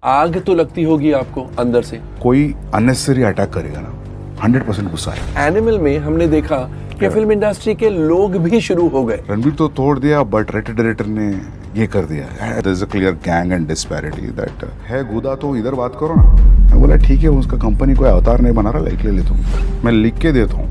आग तो लगती होगी आपको अंदर से। कोई अननेसेसरी अटैक करेगा ना 100% गुस्सा है। एनिमल में हमने देखा कि फिल्म इंडस्ट्री के लोग भी शुरू हो गए। रणबीर तो तोड़ दिया बट राइटर डायरेक्टर ने ये कर दिया। There is a clear gang and disparity that है। गुदा तो इधर बात करो ना। मैं बोला ठीक है, उसका कंपनी कोई अवतार नहीं बना रहा, लाइक ले लेता हूँ, मैं लिख के देता हूँ।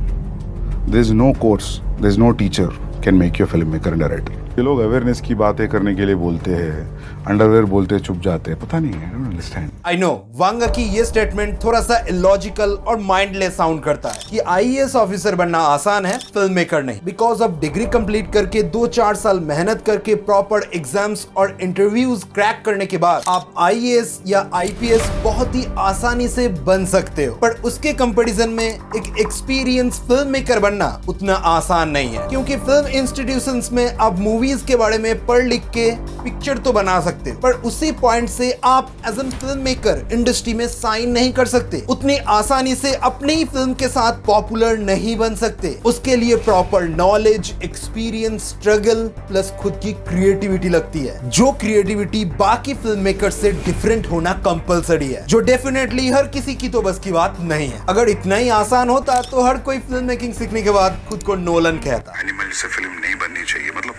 There is no course, there is no teacher can make you film maker and director. ये लोग अवेयरनेस की बातें करने के लिए बोलते हैं, अंडरवेयर बोलते चुप जाते हैं, पता नहीं, I don't understand. I know Vanga की ये स्टेटमेंट थोड़ा सा इलॉजिकल और माइंडलेस साउंड करता है कि आईएएस ऑफिसर बनना आसान है, फिल्म मेकर नहीं। बिकॉज ऑफ डिग्री कंप्लीट करके 2-4 साल मेहनत करके प्रॉपर एग्जाम्स और इंटरव्यूज क्रैक करने के बाद आप आईएएस या आईपीएस बहुत ही आसानी से बन सकते हो, पर उसके कंपैरिजन में एक एक्सपीरियंस फिल्म मेकर बनना उतना आसान नहीं है। क्योंकि फिल्म इंस्टीट्यूशंस में आप मूवीज के बारे में पढ़ लिख के पिक्चर तो बना सकते हो, पर उसी पॉइंट से आप as an film maker industry में साइन नहीं कर सकते। उतनी आसानी से अपनी ही फिल्म के साथ पॉपुलर नहीं बन सकते। उसके लिए proper knowledge, experience, struggle plus खुद की क्रिएटिविटी लगती है, जो क्रिएटिविटी बाकी फिल्म मेकर से डिफरेंट होना कंपलसरी है, जो डेफिनेटली हर किसी की तो बस की बात नहीं है। अगर इतना ही आसान होता तो हर कोई फिल्म मेकिंग सीखने के बाद खुद को नोलन कहता। एनिमल से फिल्म नहीं बननी चाहिए। मतलब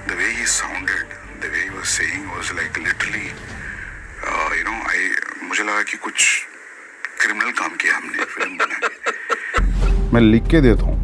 the way he sounded, the way he was saying was like literally, मुझे लगा कि कुछ क्रिमिनल काम किया हमने फिल्म बना के। मैं लिख के देता हूँ।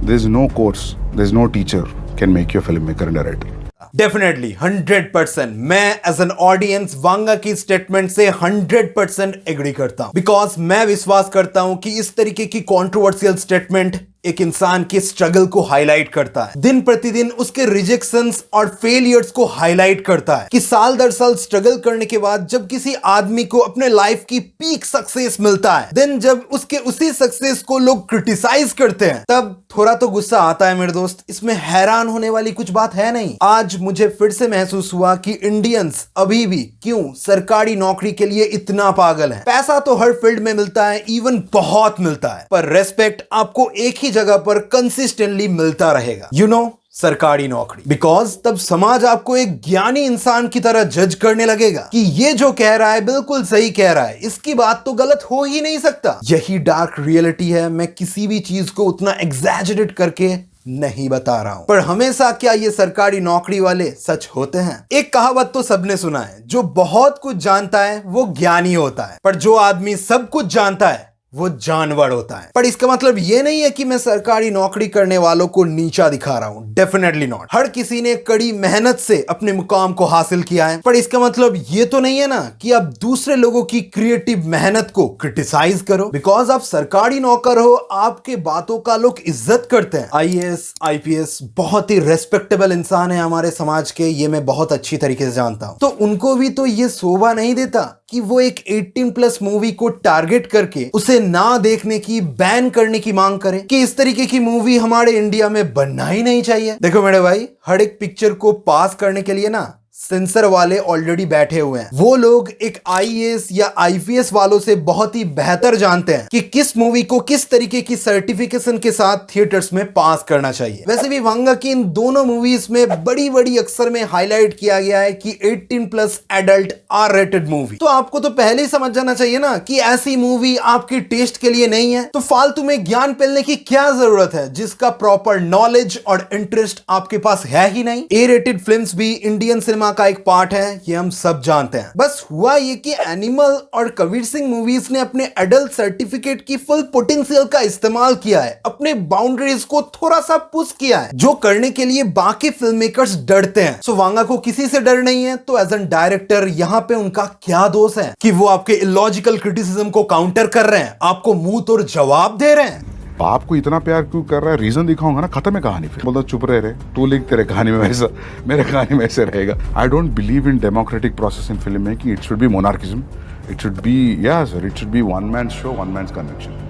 There is no course, there is no teacher can make you a filmmaker and director. Definitely 100% मैं एज एन ऑडियंस वांगा की स्टेटमेंट से 100% एग्री करता हूं। बिकॉज मैं विश्वास करता हूं कि इस तरीके की कंट्रोवर्शियल स्टेटमेंट एक इंसान के स्ट्रगल को हाईलाइट करता है, दिन प्रतिदिन उसके रिजेक्शंस और फेलियर्स को हाईलाइट करता है कि साल दर साल स्ट्रगल करने के बाद जब किसी आदमी को अपने लाइफ की पीक सक्सेस मिलता है, देन जब उसके उसी सक्सेस को लोग क्रिटिसाइज करते हैं, तब थोड़ा तो गुस्सा आता है मेरे दोस्त। इसमें हैरान होने वाली कुछ बात है नहीं। आज मुझे फिर से महसूस हुआ कि इंडियंस अभी भी क्यों सरकारी नौकरी के लिए इतना पागल है। पैसा तो हर फील्ड में मिलता है, इवन बहुत मिलता है, पर रेस्पेक्ट आपको एक ही जगह पर कंसिस्टेंटली मिलता रहेगा, सरकारी नौकरी। बिकॉज तब समाज आपको एक ज्ञानी इंसान की तरह जज करने लगेगा कि ये जो कह रहा है बिल्कुल सही कह रहा है, इसकी बात तो गलत हो ही नहीं सकता। यही डार्क रियलिटी है। मैं किसी भी चीज को उतना एग्जैजरेट करके नहीं बता रहा हूं, पर हमेशा क्या ये सरकारी नौकरी वाले सच होते हैं? एक कहावत तो सबने सुना है, जो बहुत कुछ जानता है वो ज्ञानी होता है, पर जो आदमी सब कुछ जानता है वो जानवर होता है। पर इसका मतलब ये नहीं है कि मैं सरकारी नौकरी करने वालों को नीचा दिखा रहा हूं। Definitely not. हर किसी ने कड़ी मेहनत से अपने मुकाम को हासिल किया है, पर इसका मतलब ये तो नहीं है ना कि आप दूसरे लोगों की क्रिएटिव मेहनत को क्रिटिसाइज करो। बिकॉज आप सरकारी नौकर हो, आपके बातों का लोग इज्जत करते हैं। आईएएस, आईपीएस बहुत ही रेस्पेक्टेबल इंसान है हमारे समाज के, ये मैं बहुत अच्छी तरीके से जानता हूं। तो उनको भी तो ये शोभा नहीं देता कि वो एक 18+ मूवी को टारगेट करके उसे ना देखने की, बैन करने की मांग करे कि इस तरीके की मूवी हमारे इंडिया में बनना ही नहीं चाहिए। देखो मेरे भाई, हर एक पिक्चर को पास करने के लिए ना सेंसर वाले ऑलरेडी बैठे हुए हैं। वो लोग एक आईएएस या आईपीएस वालों से बहुत ही बेहतर जानते हैं कि किस मूवी को किस तरीके की सर्टिफिकेशन के साथ थिएटर्स में पास करना चाहिए। वैसे भी वांगा की इन दोनों मूवीज में बड़ी अक्षर में हाईलाइट किया गया है कि 18+ एडल्ट आर रेटेड मूवी। तो आपको तो पहले ही समझ जाना चाहिए ना कि ऐसी मूवी आपकी टेस्ट के लिए नहीं है। तो फालतू में ज्ञान पेलने की क्या जरूरत है, जिसका प्रॉपर नॉलेज और इंटरेस्ट आपके पास है ही नहीं। ए रेटेड फिल्म्स भी इंडियन सिनेमा का एक पार्ट है, ये हम सब जानते हैं। बस हुआ ये कि एनिमल और कबीर सिंह मूवीज ने अपने एडल्ट सर्टिफिकेट की फुल पोटेंशियल का इस्तेमाल किया है, अपने बाउंड्रीज को थोड़ा सा पुश किया है, जो करने के लिए बाकी फिल्म मेकर्स डरते हैं। सो वांगा को किसी से डर नहीं है, तो एज एन डायरेक्टर यहाँ पे उनका क्या दोष है कि वो आपके इलॉजिकल क्रिटिसिज्म को काउंटर कर रहे हैं, आपको मुंह तोड़ जवाब दे रहे हैं। बाप को इतना प्यार क्यों कर रहा है, रीजन दिखाऊंगा ना, खत्म है कहानी। फिर बोलता चुप रहे, तू लिख, तेरे कहानी में वैसा, मेरे कहानी में ऐसे रहेगा। I don't believe in democratic process in film making. It should be monarchism, it should be, yeah sir, it should be one man show, one man convention.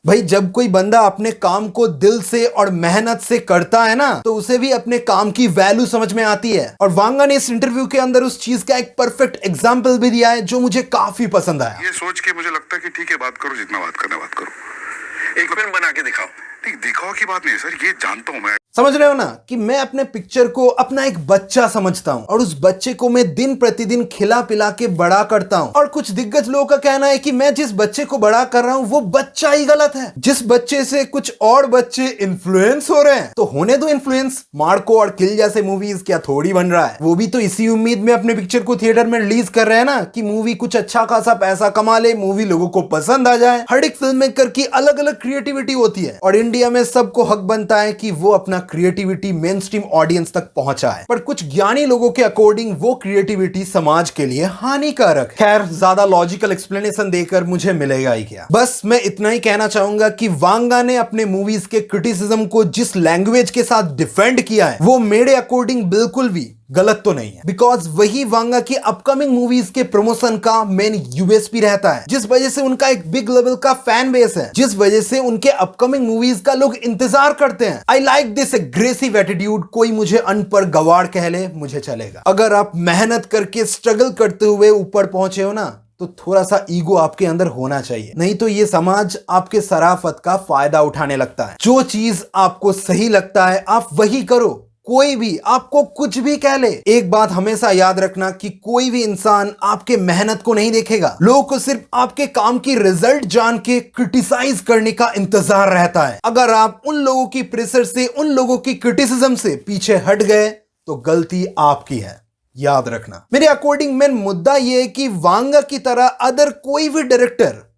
भाई जब कोई बंदा अपने काम को दिल से और मेहनत से करता है ना, तो उसे भी अपने काम की वैल्यू समझ में आती है। और वांगा ने इस इंटरव्यू के अंदर उस चीज का एक परफेक्ट एग्जांपल भी दिया है, जो मुझे काफी पसंद आया। ये सोच के मुझे लगता है कि ठीक है, बात करो, जितना बात करना बात करो, एक फिल्म बना के दिखाओ। नहीं, दिखावा की बात नहीं है सर, ये जानता हूँ मैं। समझ रहे हो ना कि मैं अपने पिक्चर को अपना एक बच्चा समझता हूं और उस बच्चे को मैं दिन प्रतिदिन खिला पिला के बड़ा करता हूं। और कुछ दिग्गज लोगों का कहना है कि मैं जिस बच्चे को बड़ा कर रहा हूं वो बच्चा ही गलत है। जिस बच्चे से कुछ और बच्चे इन्फ्लुएंस हो रहे हैं तो होने दो इन्फ्लुएंस। मार्को और किल जैसे मूवीज क्या थोड़ी बन रहा है, वो भी तो इसी उम्मीद में अपने पिक्चर को थिएटर में रिलीज कर रहे हैं ना कि मूवी कुछ अच्छा खासा पैसा कमा ले, मूवी लोगों को पसंद आ जाए। हर एक फिल्म मेकर की अलग अलग क्रिएटिविटी होती है और इंडिया में सबको हक बनता है कि वो अपना क्रिएटिविटी मेन स्ट्रीम ऑडियंस तक पहुंचाए। पर कुछ ज्ञानी लोगों के अकॉर्डिंग वो क्रिएटिविटी समाज के लिए हानिकारक। खैर, ज्यादा लॉजिकल एक्सप्लेनेशन देकर मुझे मिलेगा ही क्या। बस मैं इतना ही कहना चाहूंगा कि वांगा ने अपने मूवीज के क्रिटिसिज्म को जिस लैंग्वेज के साथ डिफेंड किया है वो मेरे अकॉर्डिंग बिल्कुल भी गलत तो नहीं है। बिकॉज वही वांगा की अपकमिंग मूवीज के प्रमोशन का मेन यूएसपी रहता है, जिस वजह से उनका एक बिग लेवल का फैन बेस है, जिस वजह से उनके अपकमिंग मूवीज का लोग इंतजार करते हैं। I like this aggressive attitude. कोई मुझे अनपढ़ गवार कह ले, मुझे चलेगा। अगर आप मेहनत करके स्ट्रगल करते हुए ऊपर पहुंचे हो ना तो थोड़ा सा ईगो आपके अंदर होना चाहिए, नहीं तो ये समाज आपके सराफत का फायदा उठाने लगता है। जो चीज आपको सही लगता है आप वही करो, कोई भी आपको कुछ भी कह ले। एक बात हमेशा याद रखना कि कोई भी इंसान आपके मेहनत को नहीं देखेगा, लोगों को सिर्फ आपके काम की रिजल्ट जान के क्रिटिसाइज करने का इंतजार रहता है। अगर आप उन लोगों की प्रेशर से, उन लोगों की क्रिटिसिज्म से पीछे हट गए तो गलती आपकी है, याद रखना। मेरे अकॉर्डिंग मेन मुद्दा यह है कि वांगा की तरह अदर कोई भी डायरेक्टर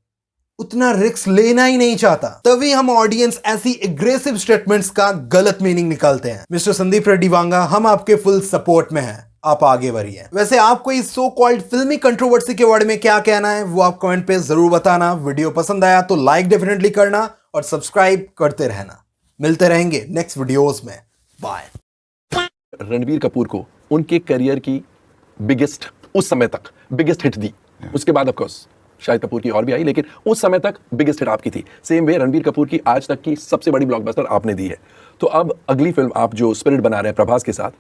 उतना रिस्क लेना ही नहीं चाहता, तभी हम ऑडियंस ऐसी एग्रेसिव स्टेटमेंट्स का गलत मीनिंग निकालते हैं। मिस्टर संदीप रेड्डी वांगा, हम आपके फुल सपोर्ट में हैं, आप आगे बढ़िए। वैसे आपको इस सो कॉल्ड फिल्मी कंट्रोवर्सी के बारे में क्या कहना है वो आप कमेंट पे जरूर बताना। वीडियो पसंद आया तो लाइक डेफिनेटली करना और सब्सक्राइब करते रहना। मिलते रहेंगे नेक्स्ट वीडियोस में। बाय। रणबीर कपूर को उनके करियर की बिगेस्ट, उस समय तक बिगेस्ट हिट दी। उसके बाद ऑफ कोर्स शाहिद कपूर की और भी आई, लेकिन उस समय तक बिगेस्ट हिट आपकी थी। सेम वे रणबीर कपूर की आज तक की सबसे बड़ी ब्लॉकबस्टर आपने दी है। तो अब अगली फिल्म आप जो स्पिरिट बना रहे हैं प्रभास के साथ,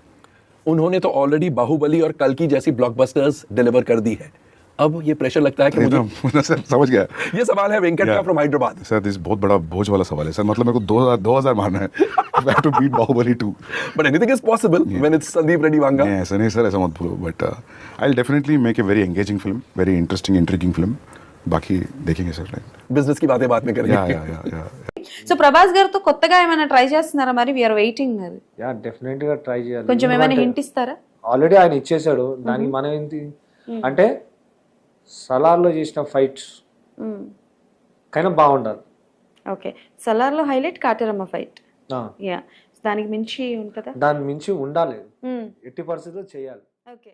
उन्होंने तो ऑलरेडी बाहुबली और कल्कि जैसी ब्लॉकबस्टर्स डिलीवर कर दी है। अब ये प्रेशर लगता है कि मुझे सर समझ गया। ये सवाल है वेंकट का फ्रॉम हैदराबाद। सर दिस बहुत बड़ा बोझ वाला सवाल है सर, मतलब मेरे को 2000 मारना है। I have to beat Baahubali 2. But anything is possible when it's Sandeep Reddy Vanga. नहीं ऐसा नहीं सर, ऐसा मत बोलो। But I will definitely make a very engaging film, very interesting intriguing film. बाकी देखेंगे सर। बिजनेस की बातें बाद में करेंगे। या సో ప్రభాస్ గారితో కొత్తగా ఏమైనా ట్రై చేస్తున్నారా? మరి వీఆర్ వెయిటింగ్. అది యా డెఫినెట్ గా ట్రై చేయాలి. కొంచెం ఏమైనా హింట్ ఇస్తారా? ఆల్రెడీ ఆయన ఇచ్చేసాడు, దానికి మనం ఏంటి అంటే సలార్లో చేసిన ఫైట్స్ కైనా బాగుండాలి. ఓకే, సలార్లో హైలైట్ కాటరమ్మ ఫైట్. యా, దానికి మించి ఉంటుందా? దాని మించి ఉండాలి, ఎట్టి పరిస్థితుల్లో చేయాలి. ఓకే.